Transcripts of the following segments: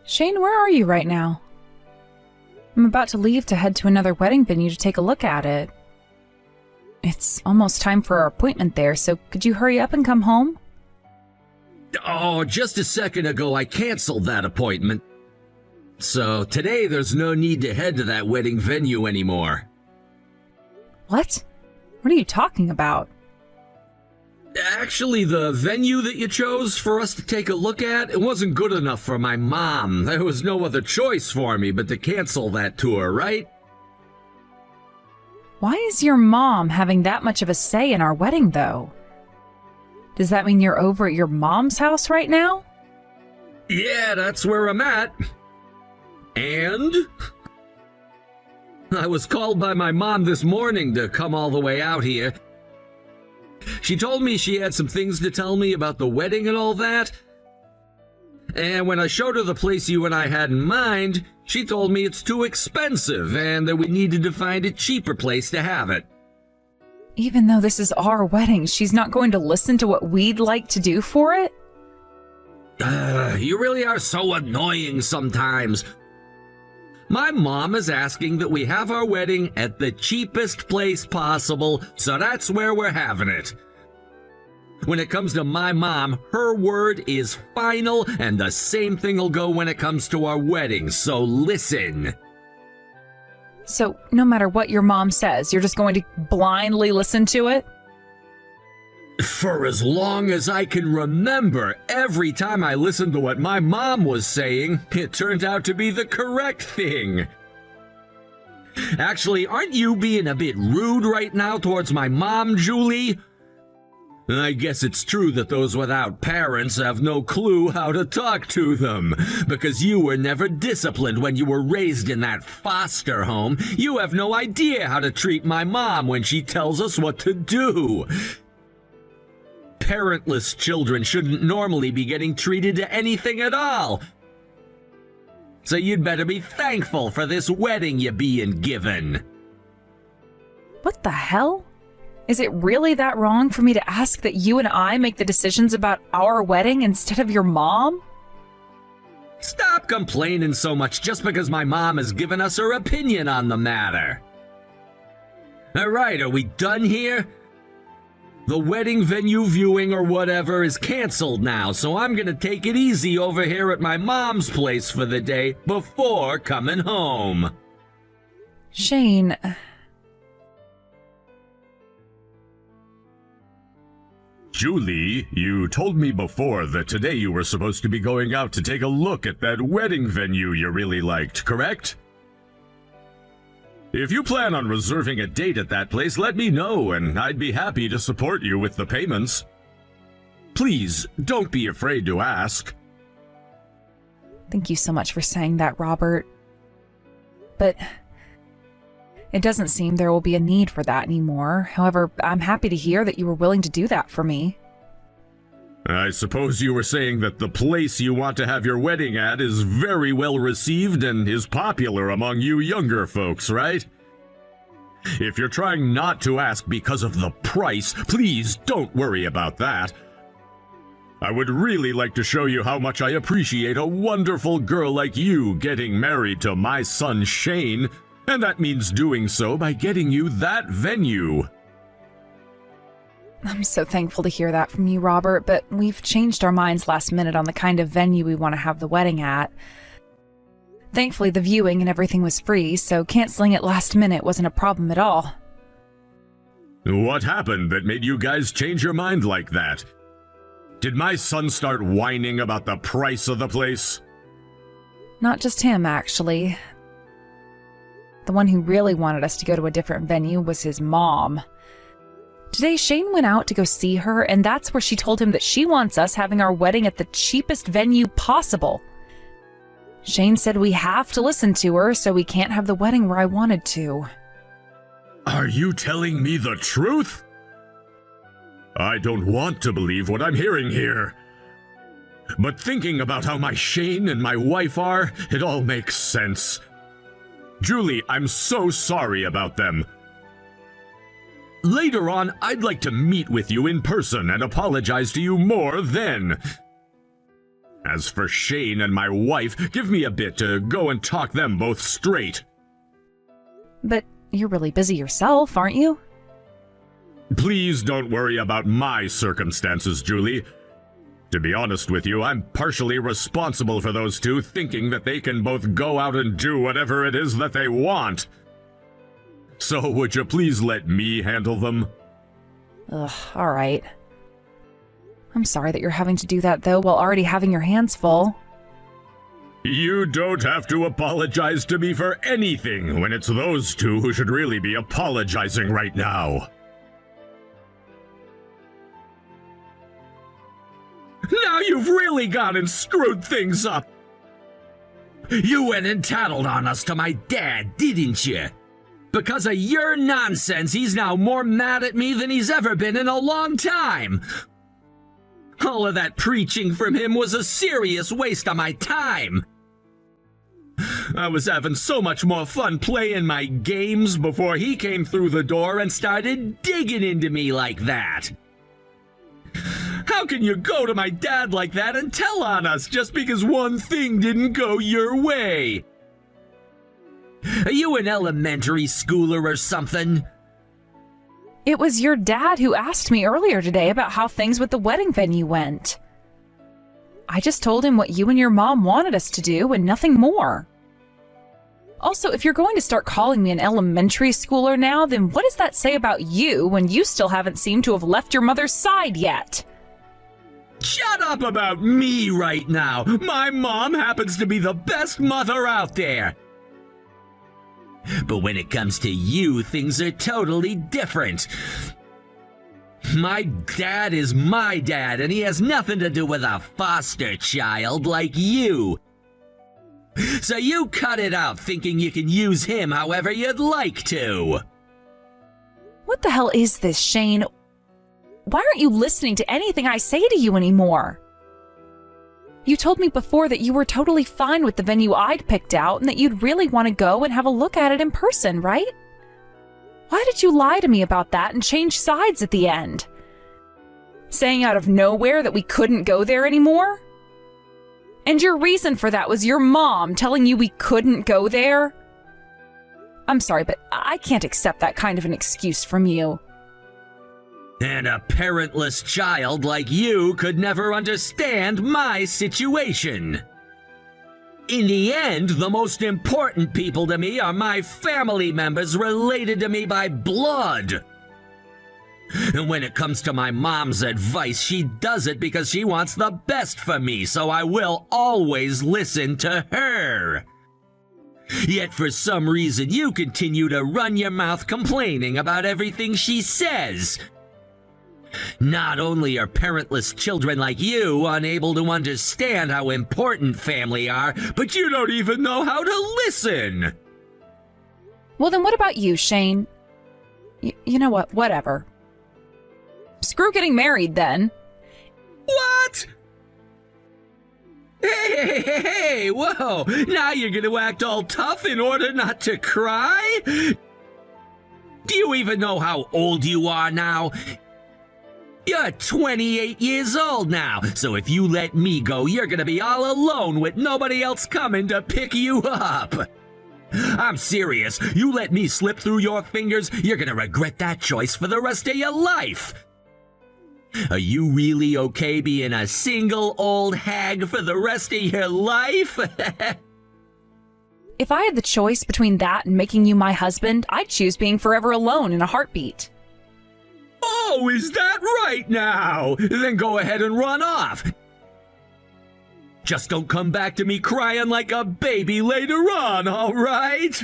Shane, where are you right now? I'm about to leave to head to another wedding venue to take a look at it. It's almost time for our appointment there, so could you hurry up and come home? Oh, just a second ago I canceled that appointment. So today there's no need to head to that wedding venue anymore. What? What are you talking about? Actually, the venue that you chose for us to take a look at, it wasn't good enough for my mom. There was no other choice for me but to cancel that tour, right? Why is your mom having that much of a say in our wedding, though? Does that mean you're over at your mom's house right now? Yeah, that's where I'm at. And I was called by my mom this morning to come all the way out here. She told me she had some things to tell me about the wedding and all that. And when I showed her the place you and I had in mind, she told me it's too expensive and that we needed to find a cheaper place to have it. Even though this is our wedding, she's not going to listen to what we'd like to do for it? You really are so annoying sometimes. My mom is asking that we have our wedding at the cheapest place possible, so that's where we're having it. When it comes to my mom, her word is final, and the same thing will go when it comes to our wedding, so listen. So, no matter what your mom says, you're just going to blindly listen to it? For as long as I can remember, every time I listened to what my mom was saying, it turned out to be the correct thing. Actually, aren't you being a bit rude right now towards my mom, Julie? I guess it's true that those without parents have no clue how to talk to them. Because you were never disciplined when you were raised in that foster home, you have no idea how to treat my mom when she tells us what to do. Parentless children shouldn't normally be getting treated to anything at all. So you'd better be thankful for this wedding you're being given. What the hell? Is it really that wrong for me to ask that you and I make the decisions about our wedding instead of your mom? Stop complaining so much just because my mom has given us her opinion on the matter. All right, are we done here? The wedding venue viewing or whatever is canceled now, so I'm gonna take it easy over here at my mom's place for the day before coming home. Shane... Julie, you told me before that today you were supposed to be going out to take a look at that wedding venue you really liked, correct? If you plan on reserving a date at that place, let me know, and I'd be happy to support you with the payments. Please, don't be afraid to ask. Thank you so much for saying that, Robert. But it doesn't seem there will be a need for that anymore. However, I'm happy to hear that you were willing to do that for me. I suppose you were saying that the place you want to have your wedding at is very well received and is popular among you younger folks, right? If you're trying not to ask because of the price, please don't worry about that. I would really like to show you how much I appreciate a wonderful girl like you getting married to my son Shane, and that means doing so by getting you that venue. I'm so thankful to hear that from you, Robert, but we've changed our minds last minute on the kind of venue we want to have the wedding at. Thankfully, the viewing and everything was free, so canceling it last minute wasn't a problem at all. What happened that made you guys change your mind like that? Did my son start whining about the price of the place? Not just him, actually. The one who really wanted us to go to a different venue was his mom. Today, Shane went out to go see her, and that's where she told him that she wants us having our wedding at the cheapest venue possible. Shane said we have to listen to her, so we can't have the wedding where I wanted to. Are you telling me the truth? I don't want to believe what I'm hearing here. But thinking about how my Shane and my wife are, it all makes sense. Julie, I'm so sorry about them. Later on, I'd like to meet with you in person and apologize to you more then. As for Shane and my wife, give me a bit to go and talk them both straight. But you're really busy yourself, aren't you? Please don't worry about my circumstances, Julie. To be honest with you, I'm partially responsible for those two thinking that they can both go out and do whatever it is that they want. So would you please let me handle them? Ugh, all right. I'm sorry that you're having to do that, though, while already having your hands full. You don't have to apologize to me for anything when it's those two who should really be apologizing right now. Now you've really gone and screwed things up. You went and tattled on us to my dad, didn't you? Because of your nonsense, he's now more mad at me than he's ever been in a long time. All of that preaching from him was a serious waste of my time. I was having so much more fun playing my games before he came through the door and started digging into me like that. How can you go to my dad like that and tell on us just because one thing didn't go your way? Are you an elementary schooler or something? It was your dad who asked me earlier today about how things with the wedding venue went. I just told him what you and your mom wanted us to do and nothing more. Also, if you're going to start calling me an elementary schooler now, then what does that say about you when you still haven't seemed to have left your mother's side yet? Shut up about me right now. My mom happens to be the best mother out there. But when it comes to you, things are totally different. My dad is my dad, and he has nothing to do with a foster child like you. So you cut it out thinking you can use him however you'd like to. What the hell is this, Shane? Why aren't you listening to anything I say to you anymore? You told me before that you were totally fine with the venue I'd picked out and that you'd really want to go and have a look at it in person, right? Why did you lie to me about that and change sides at the end? Saying out of nowhere that we couldn't go there anymore? And your reason for that was your mom telling you we couldn't go there? I'm sorry, but I can't accept that kind of an excuse from you. And a parentless child like you could never understand my situation. In the end, the most important people to me are my family members related to me by blood. And when it comes to my mom's advice, she does it because she wants the best for me, so I will always listen to her. Yet for some reason, you continue to run your mouth complaining about everything she says. Not only are parentless children like you unable to understand how important family are, but you don't even know how to listen. Well, then what about you, Shane? You know what? Whatever. Screw getting married, then. What? Hey, whoa! Now you're gonna act all tough in order not to cry? Do you even know how old you are now? You're 28 years old now, so if you let me go, you're gonna be all alone with nobody else coming to pick you up. I'm serious. You let me slip through your fingers, you're gonna regret that choice for the rest of your life. Are you really okay being a single old hag for the rest of your life? If I had the choice between that and making you my husband, I'd choose being forever alone in a heartbeat. Oh, is that right now? Then go ahead and run off. Just don't come back to me crying like a baby later on, all right?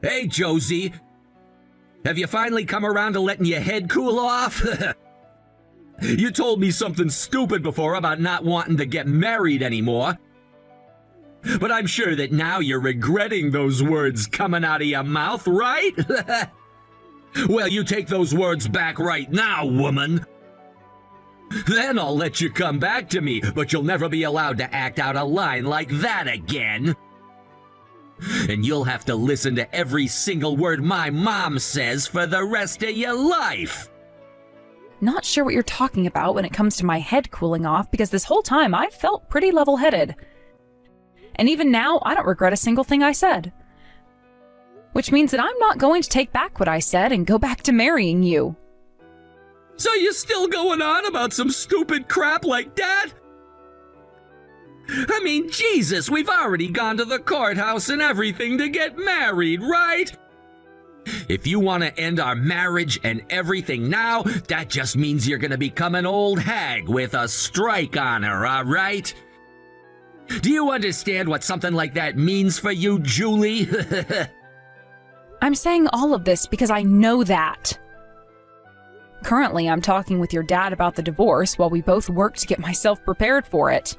Hey, Josie. Have you finally come around to letting your head cool off? You told me something stupid before about not wanting to get married anymore. But I'm sure that now you're regretting those words coming out of your mouth, right? Well, you take those words back right now, woman. Then I'll let you come back to me, but you'll never be allowed to act out a line like that again. And you'll have to listen to every single word my mom says for the rest of your life. Not sure what you're talking about when it comes to my head cooling off, because this whole time I've felt pretty level-headed. And even now, I don't regret a single thing I said. Which means that I'm not going to take back what I said and go back to marrying you. So you're still going on about some stupid crap like that? I mean, Jesus, we've already gone to the courthouse and everything to get married, right? If you want to end our marriage and everything now, that just means you're gonna become an old hag with a strike on her, all right? Do you understand what something like that means for you, Julie? I'm saying all of this because I know that. Currently, I'm talking with your dad about the divorce while we both work to get myself prepared for it.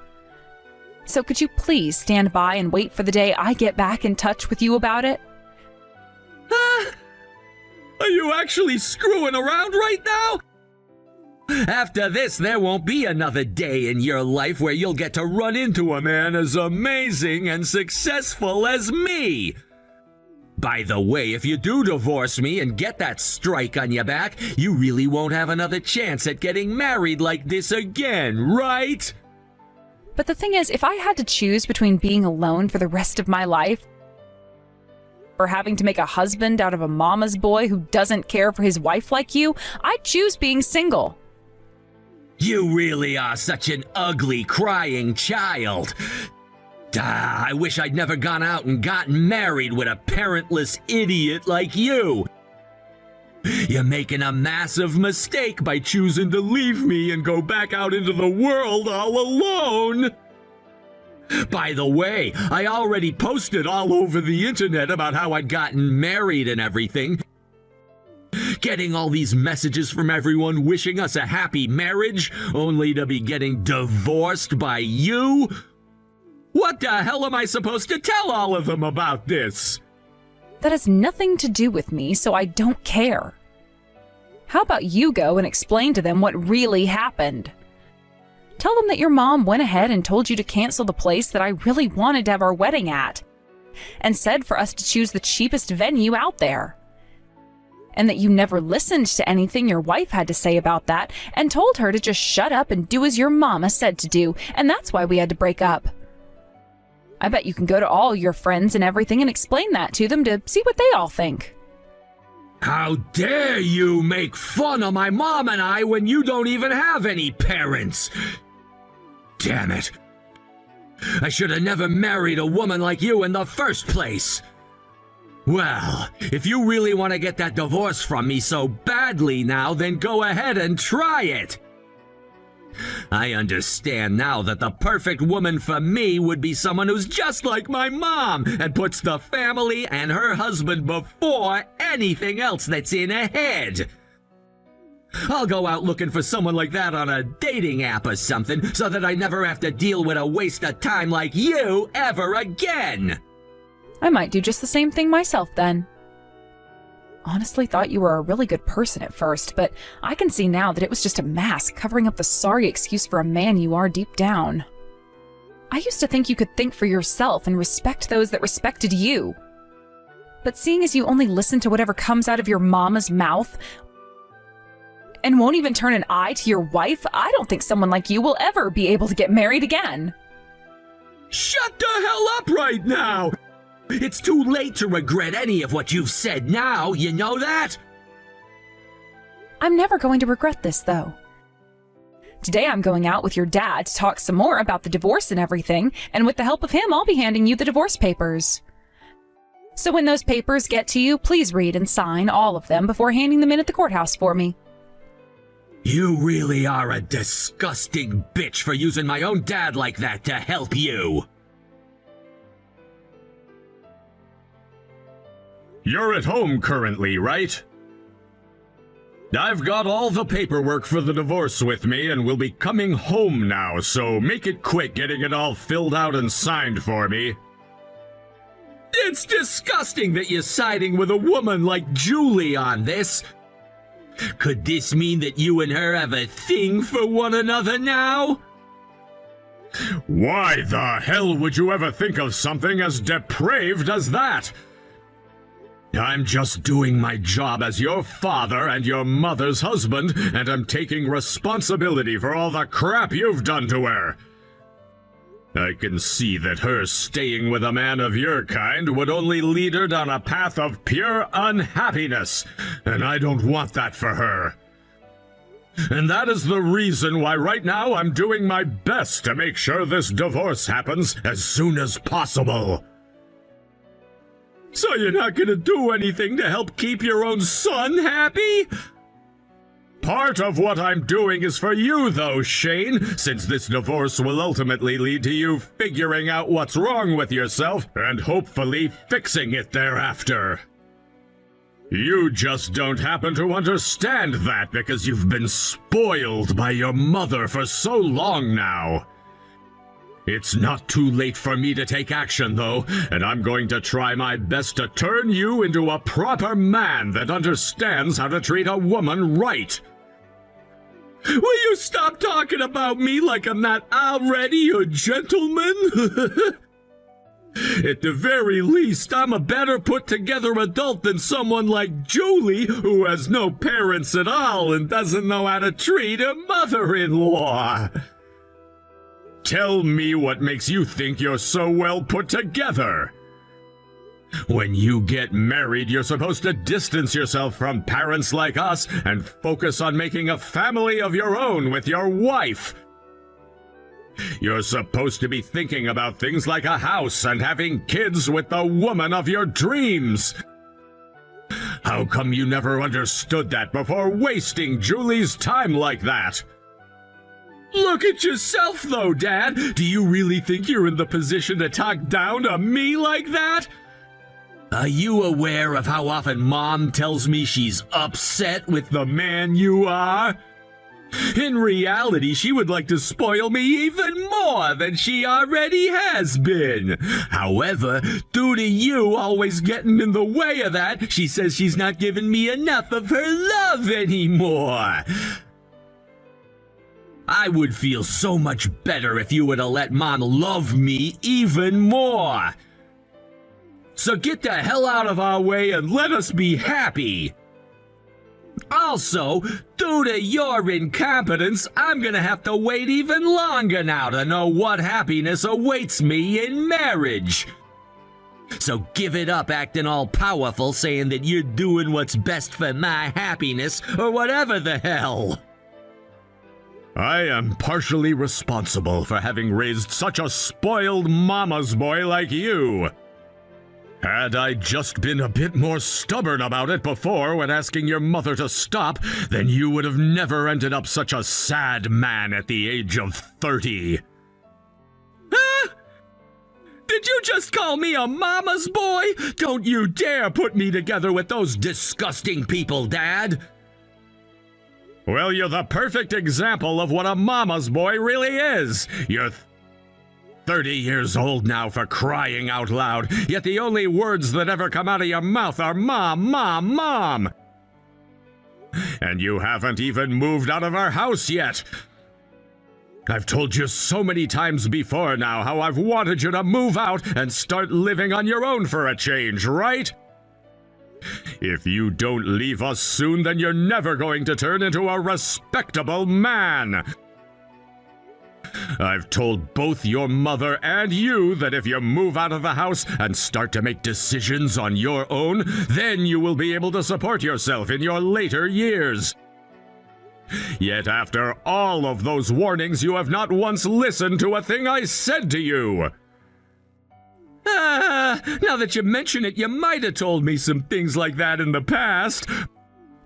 So could you please stand by and wait for the day I get back in touch with you about it? Are you actually screwing around right now? After this, there won't be another day in your life where you'll get to run into a man as amazing and successful as me. By the way, if you do divorce me and get that strike on your back, you really won't have another chance at getting married like this again, right? But the thing is, if I had to choose between being alone for the rest of my life or having to make a husband out of a mama's boy who doesn't care for his wife like you, I'd choose being single. You really are such an ugly, crying child. I wish I'd never gone out and gotten married with a parentless idiot like you. You're making a massive mistake by choosing to leave me and go back out into the world all alone. By the way, I already posted all over the internet about how I'd gotten married and everything. Getting all these messages from everyone wishing us a happy marriage, only to be getting divorced by you? What the hell am I supposed to tell all of them about this? That has nothing to do with me, so I don't care. How about you go and explain to them what really happened? Tell them that your mom went ahead and told you to cancel the place that I really wanted to have our wedding at, and said for us to choose the cheapest venue out there. And that you never listened to anything your wife had to say about that, and told her to just shut up and do as your mama said to do, and that's why we had to break up. I bet you can go to all your friends and everything and explain that to them to see what they all think. How dare you make fun of my mom and I when you don't even have any parents? Damn it. I should have never married a woman like you in the first place. Well, if you really want to get that divorce from me so badly now, then go ahead and try it. I understand now that the perfect woman for me would be someone who's just like my mom and puts the family and her husband before anything else that's in her head. I'll go out looking for someone like that on a dating app or something so that I never have to deal with a waste of time like you ever again. I might do just the same thing myself then. Honestly thought you were a really good person at first, but I can see now that it was just a mask covering up the sorry excuse for a man you are deep down. I used to think you could think for yourself and respect those that respected you. But seeing as you only listen to whatever comes out of your mama's mouth and won't even turn an eye to your wife, I don't think someone like you will ever be able to get married again. Shut the hell up right now! It's too late to regret any of what you've said now, you know that? I'm never going to regret this, though. Today I'm going out with your dad to talk some more about the divorce and everything, and with the help of him, I'll be handing you the divorce papers. So when those papers get to you, please read and sign all of them before handing them in at the courthouse for me. You really are a disgusting bitch for using my own dad like that to help you. You're at home currently, right? I've got all the paperwork for the divorce with me and will be coming home now, so make it quick getting it all filled out and signed for me. It's disgusting that you're siding with a woman like Julie on this. Could this mean that you and her have a thing for one another now? Why the hell would you ever think of something as depraved as that? I'm just doing my job as your father and your mother's husband, and I'm taking responsibility for all the crap you've done to her. I can see that her staying with a man of your kind would only lead her down a path of pure unhappiness, and I don't want that for her. And that is the reason why right now I'm doing my best to make sure this divorce happens as soon as possible. So you're not gonna do anything to help keep your own son happy? Part of what I'm doing is for you, though, Shane, since this divorce will ultimately lead to you figuring out what's wrong with yourself and hopefully fixing it thereafter. You just don't happen to understand that because you've been spoiled by your mother for so long now. It's not too late for me to take action, though, and I'm going to try my best to turn you into a proper man that understands how to treat a woman right. Will you stop talking about me like I'm not already a gentleman? At the very least, I'm a better put-together adult than someone like Julie, who has no parents at all and doesn't know how to treat a mother-in-law. Tell me what makes you think you're so well put together. When you get married, you're supposed to distance yourself from parents like us and focus on making a family of your own with your wife. You're supposed to be thinking about things like a house and having kids with the woman of your dreams. How come you never understood that before wasting Julie's time like that? Look at yourself, though, Dad. Do you really think you're in the position to talk down to me like that? Are you aware of how often Mom tells me she's upset with the man you are? In reality, she would like to spoil me even more than she already has been. However, due to you always getting in the way of that, she says she's not giving me enough of her love anymore. I would feel so much better if you would have let Mom love me even more. So get the hell out of our way and let us be happy. Also, due to your incompetence, I'm gonna have to wait even longer now to know what happiness awaits me in marriage. So give it up acting all powerful, saying that you're doing what's best for my happiness, or whatever the hell. I am partially responsible for having raised such a spoiled mama's boy like you. Had I just been a bit more stubborn about it before when asking your mother to stop, then you would have never ended up such a sad man at the age of 30. Huh? Did you just call me a mama's boy? Don't you dare put me together with those disgusting people, Dad. Well, you're the perfect example of what a mama's boy really is. You're 30 years old now, for crying out loud, yet the only words that ever come out of your mouth are Mom, Mom, Mom. And you haven't even moved out of our house yet. I've told you so many times before now how I've wanted you to move out and start living on your own for a change, right? If you don't leave us soon, then you're never going to turn into a respectable man. I've told both your mother and you that if you move out of the house and start to make decisions on your own, then you will be able to support yourself in your later years. Yet after all of those warnings, you have not once listened to a thing I said to you. Now that you mention it, you might have told me some things like that in the past.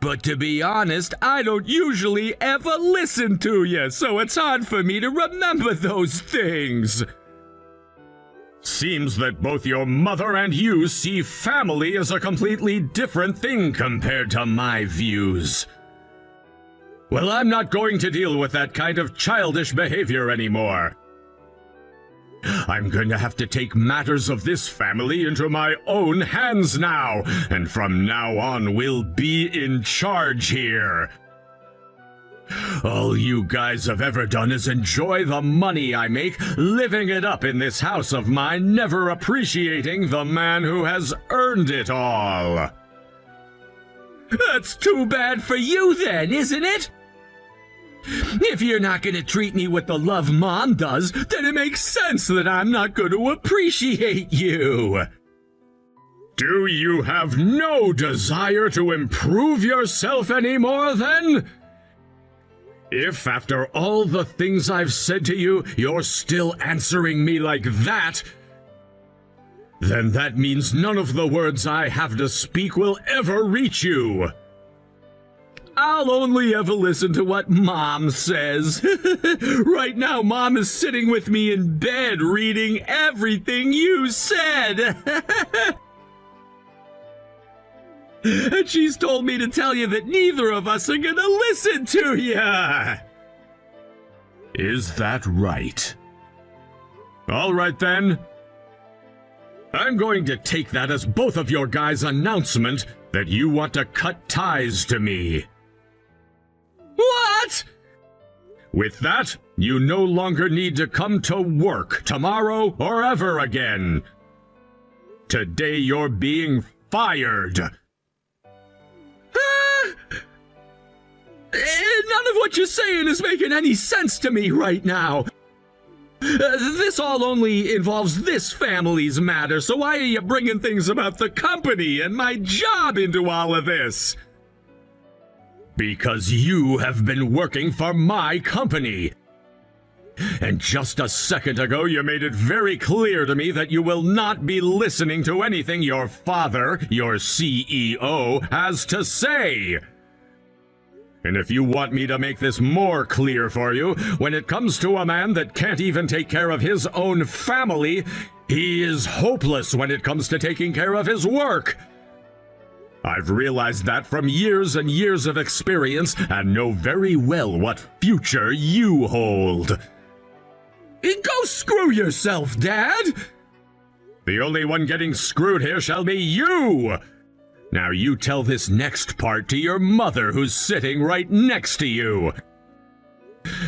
But to be honest, I don't usually ever listen to you, so it's hard for me to remember those things. Seems that both your mother and you see family as a completely different thing compared to my views. Well, I'm not going to deal with that kind of childish behavior anymore. I'm going to have to take matters of this family into my own hands now, and from now on we'll be in charge here. All you guys have ever done is enjoy the money I make, living it up in this house of mine, never appreciating the man who has earned it all. That's too bad for you then, isn't it? If you're not going to treat me with the love Mom does, then it makes sense that I'm not going to appreciate you. Do you have no desire to improve yourself anymore, then? If, after all the things I've said to you, you're still answering me like that, then that means none of the words I have to speak will ever reach you. I'll only ever listen to what Mom says. Right now, Mom is sitting with me in bed reading everything you said. And she's told me to tell you that neither of us are gonna listen to ya. Is that right? All right, then. I'm going to take that as both of your guys' announcement that you want to cut ties to me. What? With that, you no longer need to come to work tomorrow or ever again. Today you're being fired. None of what you're saying is making any sense to me right now. This all only involves this family's matter, so why are you bringing things about the company and my job into all of this? Because you have been working for my company. And just a second ago, you made it very clear to me that you will not be listening to anything your father, your CEO, has to say. And if you want me to make this more clear for you, when it comes to a man that can't even take care of his own family, he is hopeless when it comes to taking care of his work. I've realized that from years and years of experience and know very well what future you hold. Go screw yourself, Dad! The only one getting screwed here shall be you! Now you tell this next part to your mother who's sitting right next to you.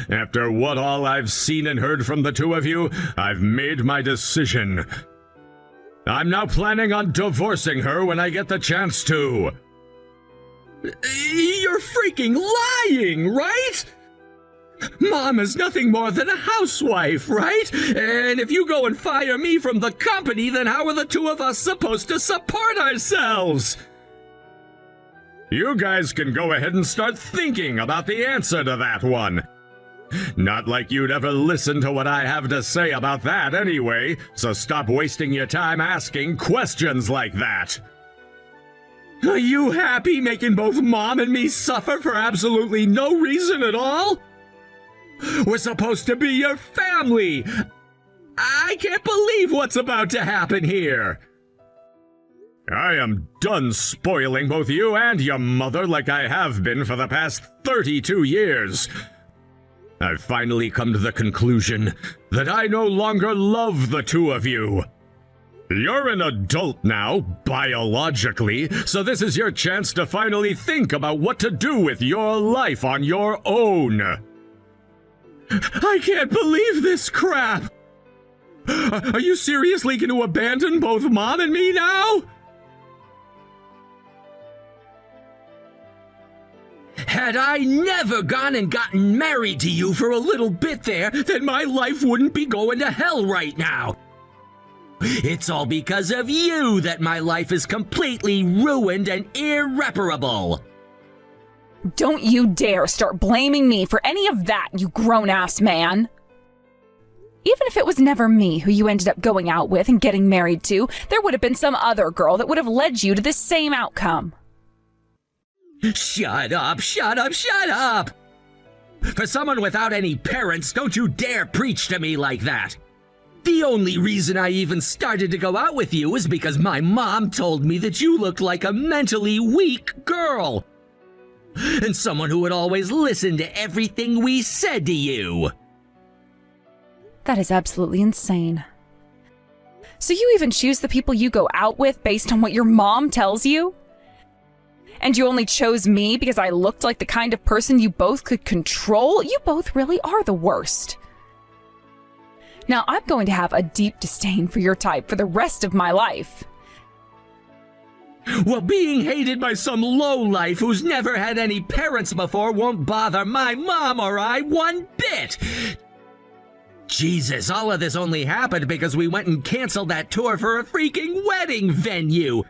After what all I've seen and heard from the two of you, I've made my decision. I'm now planning on divorcing her when I get the chance to. You're freaking lying, right? Mom is nothing more than a housewife, right? And if you go and fire me from the company, then how are the two of us supposed to support ourselves? You guys can go ahead and start thinking about the answer to that one. Not like you'd ever listen to what I have to say about that anyway, so stop wasting your time asking questions like that. Are you happy making both Mom and me suffer for absolutely no reason at all? We're supposed to be your family. I can't believe what's about to happen here. I am done spoiling both you and your mother like I have been for the past 32 years. I've finally come to the conclusion that I no longer love the two of you. You're an adult now, biologically, so this is your chance to finally think about what to do with your life on your own. I can't believe this crap! Are you seriously going to abandon both Mom and me now? Had I never gone and gotten married to you for a little bit there, then my life wouldn't be going to hell right now. It's all because of you that my life is completely ruined and irreparable. Don't you dare start blaming me for any of that, you grown-ass man! Even if it was never me who you ended up going out with and getting married to, there would have been some other girl that would have led you to this same outcome. Shut up, shut up, shut up! For someone without any parents, don't you dare preach to me like that! The only reason I even started to go out with you is because my mom told me that you looked like a mentally weak girl. And someone who would always listen to everything we said to you. That is absolutely insane. So you even choose the people you go out with based on what your mom tells you? And you only chose me because I looked like the kind of person you both could control? You both really are the worst. Now I'm going to have a deep disdain for your type for the rest of my life. Well, being hated by some lowlife who's never had any parents before won't bother my mom or I one bit. Jesus, all of this only happened because we went and canceled that tour for a freaking wedding venue.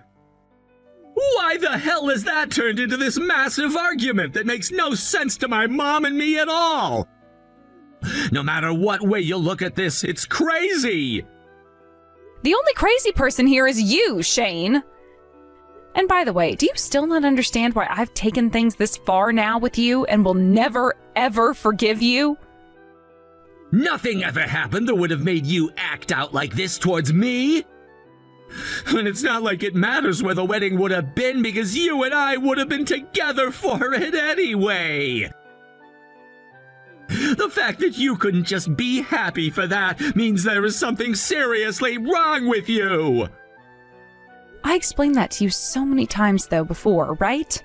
Why the hell has that turned into this massive argument that makes no sense to my mom and me at all? No matter what way you look at this, it's crazy. The only crazy person here is you, Shane. And by the way, do you still not understand why I've taken things this far now with you and will never, ever forgive you? Nothing ever happened that would have made you act out like this towards me. And it's not like it matters where the wedding would have been because you and I would have been together for it anyway. The fact that you couldn't just be happy for that means there is something seriously wrong with you. I explained that to you so many times though before, right?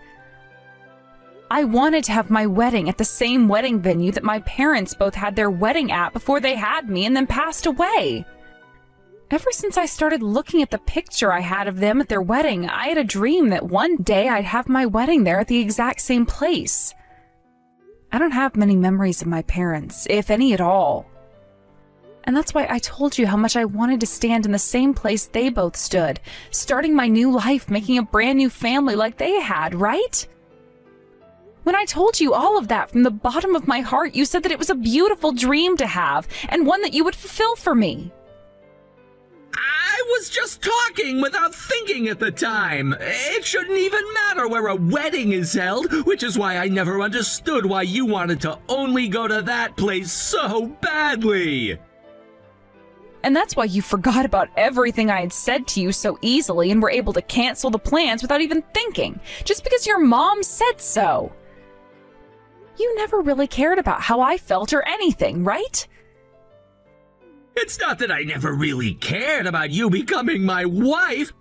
I wanted to have my wedding at the same wedding venue that my parents both had their wedding at before they had me and then passed away. Ever since I started looking at the picture I had of them at their wedding, I had a dream that one day I'd have my wedding there at the exact same place. I don't have many memories of my parents, if any at all. And that's why I told you how much I wanted to stand in the same place they both stood, starting my new life, making a brand new family like they had, right? When I told you all of that from the bottom of my heart, you said that it was a beautiful dream to have, and one that you would fulfill for me. I was just talking without thinking at the time. It shouldn't even matter where a wedding is held, which is why I never understood why you wanted to only go to that place so badly. And that's why you forgot about everything I had said to you so easily and were able to cancel the plans without even thinking, just because your mom said so. You never really cared about how I felt or anything, right? It's not that I never really cared about you becoming my wife.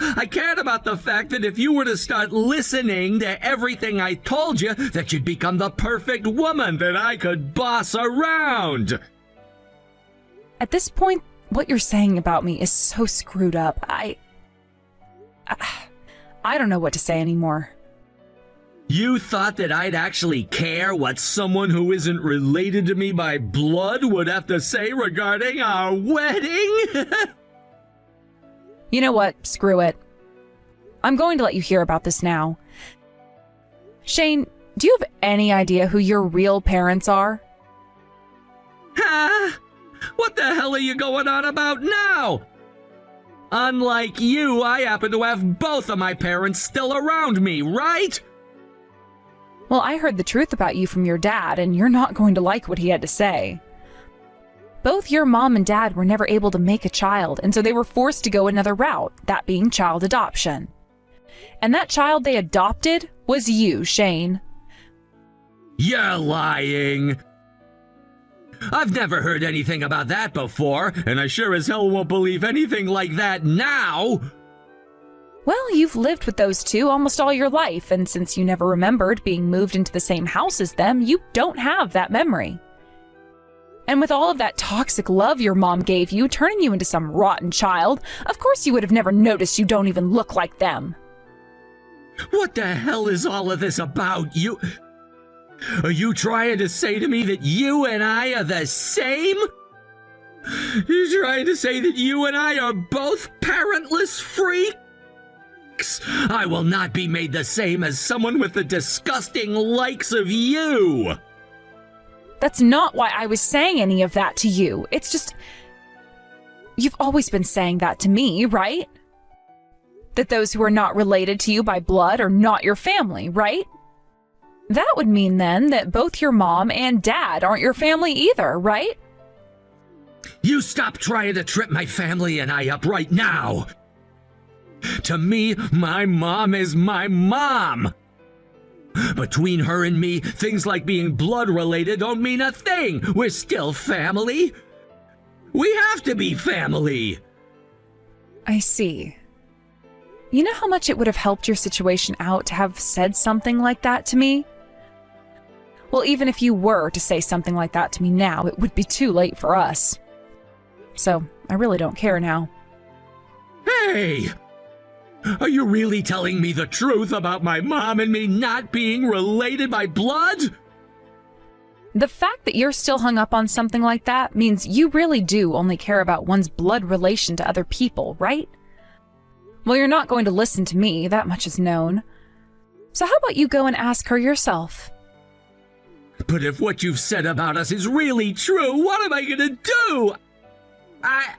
I cared about the fact that if you were to start listening to everything I told you, that you'd become the perfect woman that I could boss around. At this point, what you're saying about me is so screwed up. I don't know what to say anymore. You thought that I'd actually care what someone who isn't related to me by blood would have to say regarding our wedding? You know what? Screw it. I'm going to let you hear about this now. Shane, do you have any idea who your real parents are? Huh? What the hell are you going on about now? Unlike you, I happen to have both of my parents still around me, right? Well, I heard the truth about you from your dad, and you're not going to like what he had to say. Both your mom and dad were never able to make a child, and so they were forced to go another route, that being child adoption. And that child they adopted was you, Shane. You're lying. I've never heard anything about that before, and I sure as hell won't believe anything like that now. Well, you've lived with those two almost all your life, and since you never remembered being moved into the same house as them, you don't have that memory. And with all of that toxic love your mom gave you, turning you into some rotten child, of course you would have never noticed you don't even look like them. What the hell is all of this about? Are you trying to say to me that you and I are the same? You're trying to say that you and I are both parentless freaks? I will not be made the same as someone with the disgusting likes of you. That's not why I was saying any of that to you. It's just, you've always been saying that to me, right? That those who are not related to you by blood are not your family, right? That would mean then that both your mom and dad aren't your family either, right? You stop trying to trip my family and I up right now. To me, my mom is my mom. Between her and me, things like being blood-related don't mean a thing. We're still family. We have to be family. I see. You know how much it would have helped your situation out to have said something like that to me? Well, even if you were to say something like that to me now, it would be too late for us. So, I really don't care now. Hey! Are you really telling me the truth about my mom and me not being related by blood? The fact that you're still hung up on something like that means you really do only care about one's blood relation to other people, right? Well, you're not going to listen to me, that much is known. So how about you go and ask her yourself? But if what you've said about us is really true, what am I gonna do? I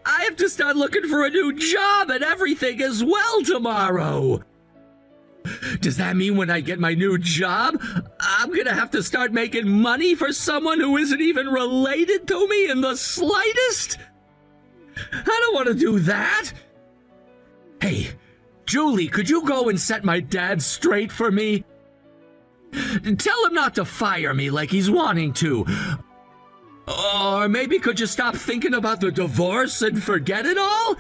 have to start looking for a new job and everything as well tomorrow. Does that mean when I get my new job, I'm gonna have to start making money for someone who isn't even related to me in the slightest? I don't want to do that. Hey, Julie, could you go and set my dad straight for me? Tell him not to fire me like he's wanting to. Or maybe could you stop thinking about the divorce and forget it all?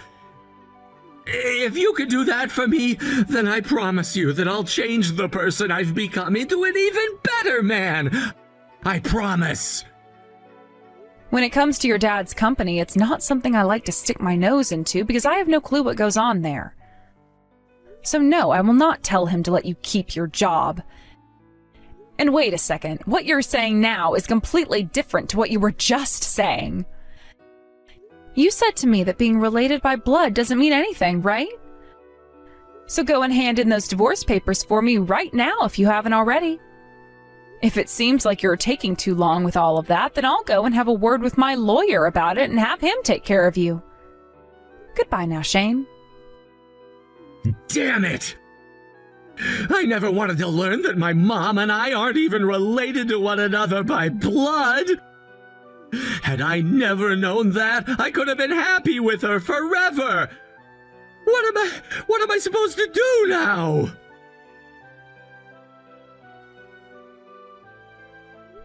If you could do that for me, then I promise you that I'll change the person I've become into an even better man. I promise. When it comes to your dad's company, it's not something I like to stick my nose into because I have no clue what goes on there. So no, I will not tell him to let you keep your job. And wait a second, what you're saying now is completely different to what you were just saying. You said to me that being related by blood doesn't mean anything, right? So go and hand in those divorce papers for me right now if you haven't already. If it seems like you're taking too long with all of that, then I'll go and have a word with my lawyer about it and have him take care of you. Goodbye now, Shane. Damn it! I never wanted to learn that my mom and I aren't even related to one another by blood. Had I never known that, I could have been happy with her forever. What am I supposed to do now?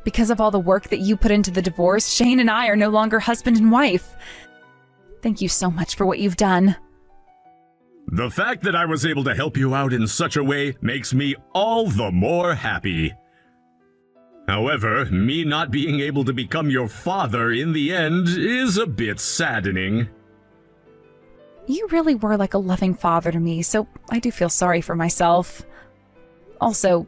Because of all the work that you put into the divorce, Shane and I are no longer husband and wife. Thank you so much for what you've done. The fact that I was able to help you out in such a way makes me all the more happy. However, me not being able to become your father in the end is a bit saddening. You really were like a loving father to me, so I do feel sorry for myself. Also,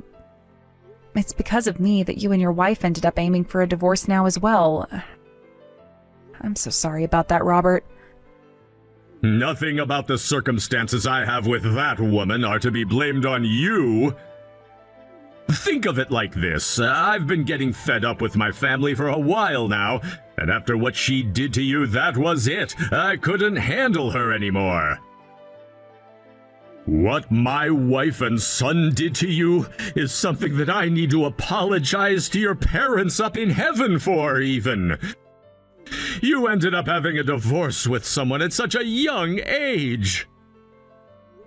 it's because of me that you and your wife ended up aiming for a divorce now as well. I'm so sorry about that, Robert. Nothing about the circumstances I have with that woman are to be blamed on you. Think of it like this. I've been getting fed up with my family for a while now, and after what she did to you, that was it. I couldn't handle her anymore. What my wife and son did to you is something that I need to apologize to your parents up in heaven for, even. You ended up having a divorce with someone at such a young age.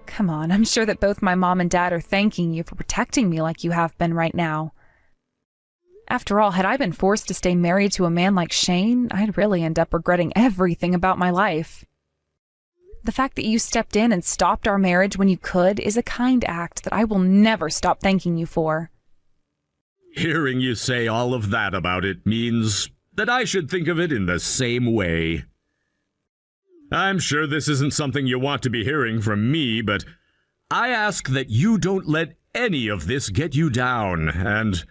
Come on, I'm sure that both my mom and dad are thanking you for protecting me like you have been right now. After all, had I been forced to stay married to a man like Shane, I'd really end up regretting everything about my life. The fact that you stepped in and stopped our marriage when you could is a kind act that I will never stop thanking you for. Hearing you say all of that about it means that I should think of it in the same way. I'm sure this isn't something you want to be hearing from me, but I ask that you don't let any of this get you down, and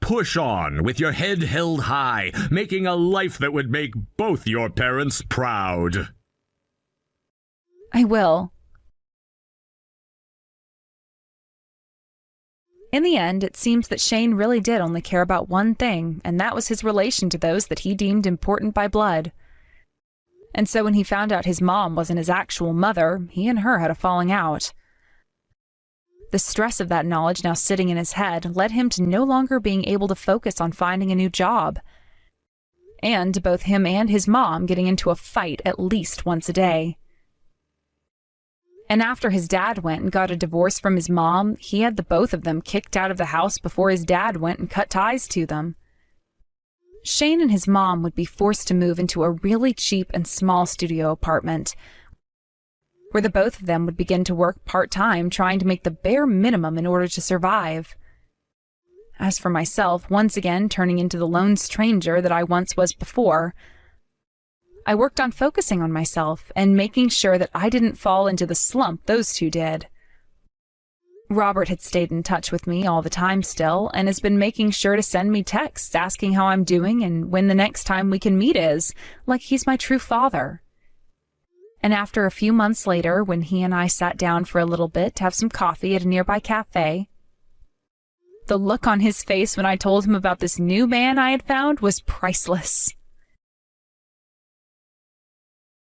push on with your head held high, making a life that would make both your parents proud. I will. In the end, it seems that Shane really did only care about one thing, and that was his relation to those that he deemed important by blood. And so when he found out his mom wasn't his actual mother, he and her had a falling out. The stress of that knowledge now sitting in his head led him to no longer being able to focus on finding a new job, and to both him and his mom getting into a fight at least once a day. And after his dad went and got a divorce from his mom, he had the both of them kicked out of the house before his dad went and cut ties to them. Shane and his mom would be forced to move into a really cheap and small studio apartment, where the both of them would begin to work part-time trying to make the bare minimum in order to survive. As for myself, once again turning into the lone stranger that I once was before, I worked on focusing on myself and making sure that I didn't fall into the slump those two did. Robert had stayed in touch with me all the time still and has been making sure to send me texts asking how I'm doing and when the next time we can meet is, like he's my true father. And after a few months later, when he and I sat down for a little bit to have some coffee at a nearby cafe, the look on his face when I told him about this new man I had found was priceless.